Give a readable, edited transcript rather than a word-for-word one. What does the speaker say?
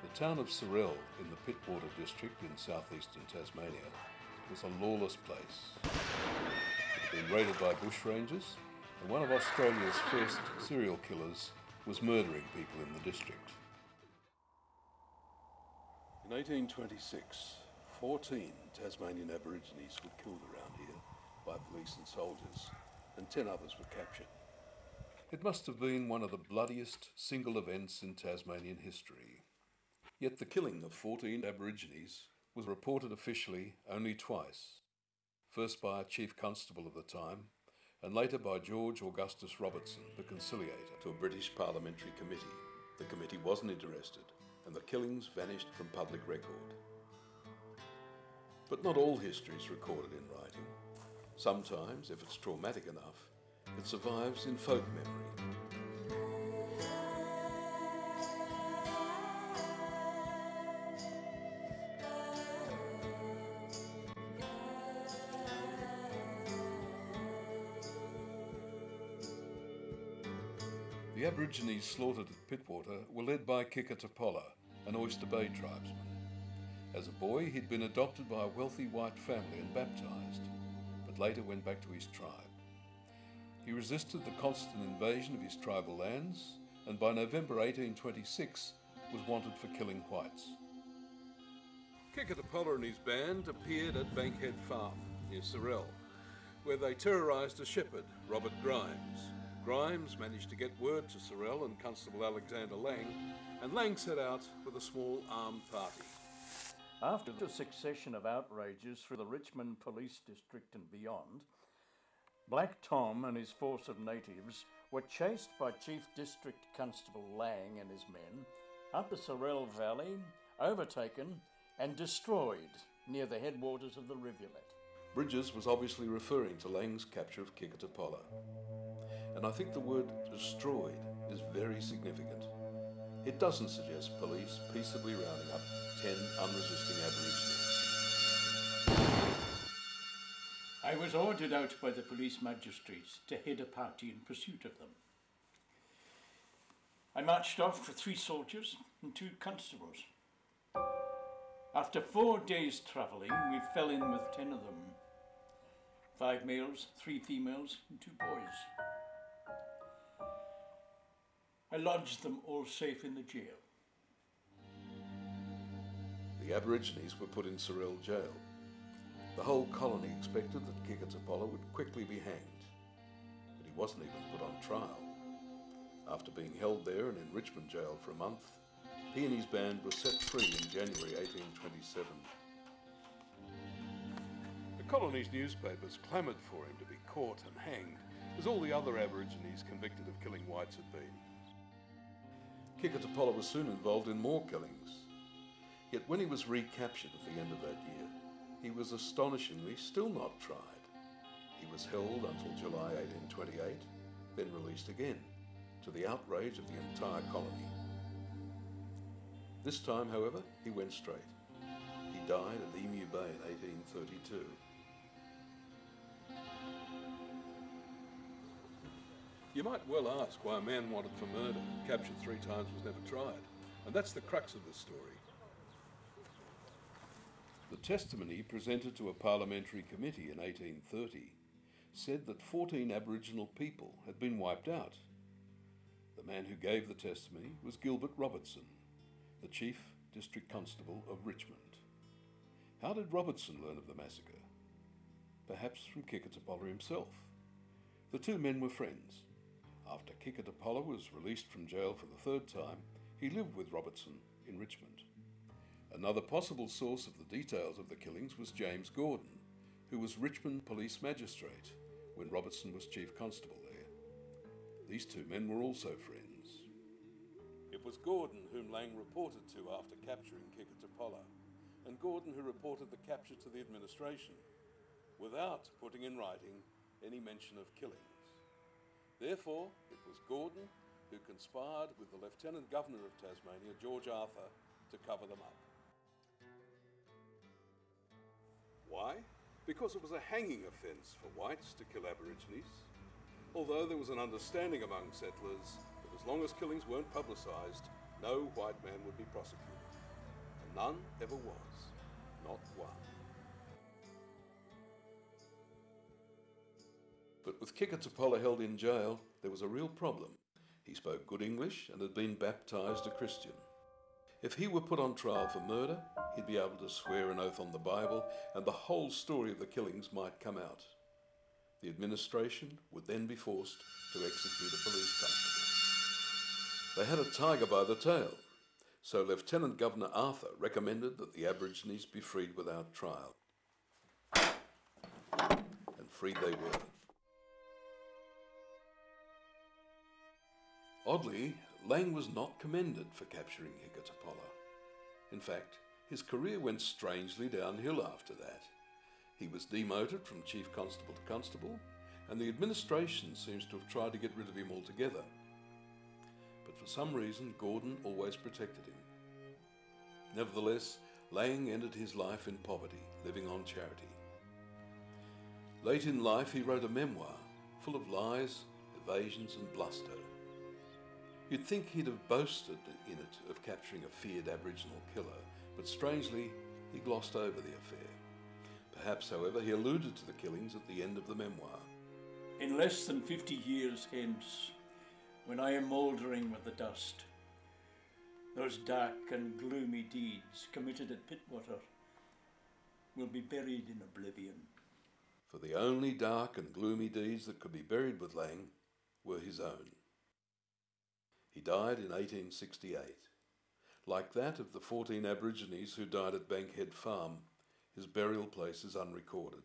The town of Sorell in the Pittwater district in southeastern Tasmania was a lawless place. It had been raided by bushrangers, and one of Australia's first serial killers was murdering people in the district. In 1826, 14 Tasmanian Aborigines were killed around here by police and soldiers, and 10 others were captured. It must have been one of the bloodiest single events in Tasmanian history. Yet the killing of 14 Aborigines was reported officially only twice, first by a chief constable of the time, and later by George Augustus Robertson, the conciliator, to a British parliamentary committee. The committee wasn't interested, and the killings vanished from public record. But not all history is recorded in writing. Sometimes, if it's traumatic enough, it survives in folk memory. The Aborigines slaughtered at Pittwater were led by Kikatapola, an Oyster Bay tribesman. As a boy, he'd been adopted by a wealthy white family and baptised, but later went back to his tribe. He resisted the constant invasion of his tribal lands, and by November 1826 was wanted for killing whites. Kikatapola and his band appeared at Bankhead Farm near Sorell, where they terrorised a shepherd, Robert Grimes. Grimes managed to get word to Sorell and Constable Alexander Lang, and Lang set out with a small armed party. After the succession of outrages through the Richmond Police District and beyond, Black Tom and his force of natives were chased by Chief District Constable Lang and his men up the Sorell Valley, overtaken and destroyed near the headwaters of the rivulet. Bridges was obviously referring to Lang's capture of Kikatapola. And I think the word destroyed is very significant. It doesn't suggest police peaceably rounding up 10 unresisting Aborigines. I was ordered out by the police magistrates to head a party in pursuit of them. I marched off with 3 soldiers and 2 constables. After 4 days travelling, we fell in with 10 of them. 5 males, 3 females, and 2 boys. I lodged them all safe in the jail. The Aborigines were put in Sorell jail. The whole colony expected that Kikatapola would quickly be hanged, but he wasn't even put on trial. After being held there and in Richmond jail for a month, he and his band were set free in January 1827. The colony's newspapers clamoured for him to be caught and hanged, as all the other Aborigines convicted of killing whites had been. Kikatapola was soon involved in more killings. Yet when he was recaptured at the end of that year, he was astonishingly still not tried. He was held until July 1828, then released again, to the outrage of the entire colony. This time, however, he went straight. He died at Emu Bay in 1832. You might well ask why a man wanted for murder, captured 3 times, was never tried. And that's the crux of the story. The testimony presented to a parliamentary committee in 1830 said that 14 Aboriginal people had been wiped out. The man who gave the testimony was Gilbert Robertson, the Chief District Constable of Richmond. How did Robertson learn of the massacre? Perhaps from Kikatapola himself. The 2 men were friends. After Kikatapola was released from jail for the 3rd time, he lived with Robertson in Richmond. Another possible source of the details of the killings was James Gordon, who was Richmond Police Magistrate when Robertson was Chief Constable there. These two men were also friends. It was Gordon whom Lang reported to after capturing Kikatapola, and Gordon who reported the capture to the administration, without putting in writing any mention of killings. Therefore, it was Gordon who conspired with the Lieutenant Governor of Tasmania, George Arthur, to cover them up. Why? Because it was a hanging offence for whites to kill Aborigines, although there was an understanding among settlers that as long as killings weren't publicised, no white man would be prosecuted. And none ever was. Not one. But with Kikatapola held in jail, there was a real problem. He spoke good English and had been baptised a Christian. If he were put on trial for murder, he'd be able to swear an oath on the Bible, and the whole story of the killings might come out. The administration would then be forced to execute a police constable. They had a tiger by the tail, so Lieutenant Governor Arthur recommended that the Aborigines be freed without trial. And freed they were. Oddly, Lang was not commended for capturing Kikatapola. In fact, his career went strangely downhill after that. He was demoted from Chief Constable to Constable, and the administration seems to have tried to get rid of him altogether. But for some reason, Gordon always protected him. Nevertheless, Lang ended his life in poverty, living on charity. Late in life, he wrote a memoir full of lies, evasions, and bluster. You'd think he'd have boasted in it of capturing a feared Aboriginal killer, but strangely, he glossed over the affair. Perhaps, however, he alluded to the killings at the end of the memoir. In less than 50 years hence, when I am mouldering with the dust, those dark and gloomy deeds committed at Pittwater will be buried in oblivion. For the only dark and gloomy deeds that could be buried with Lang were his own. He died in 1868. Like that of the 14 Aborigines who died at Bankhead Farm, his burial place is unrecorded.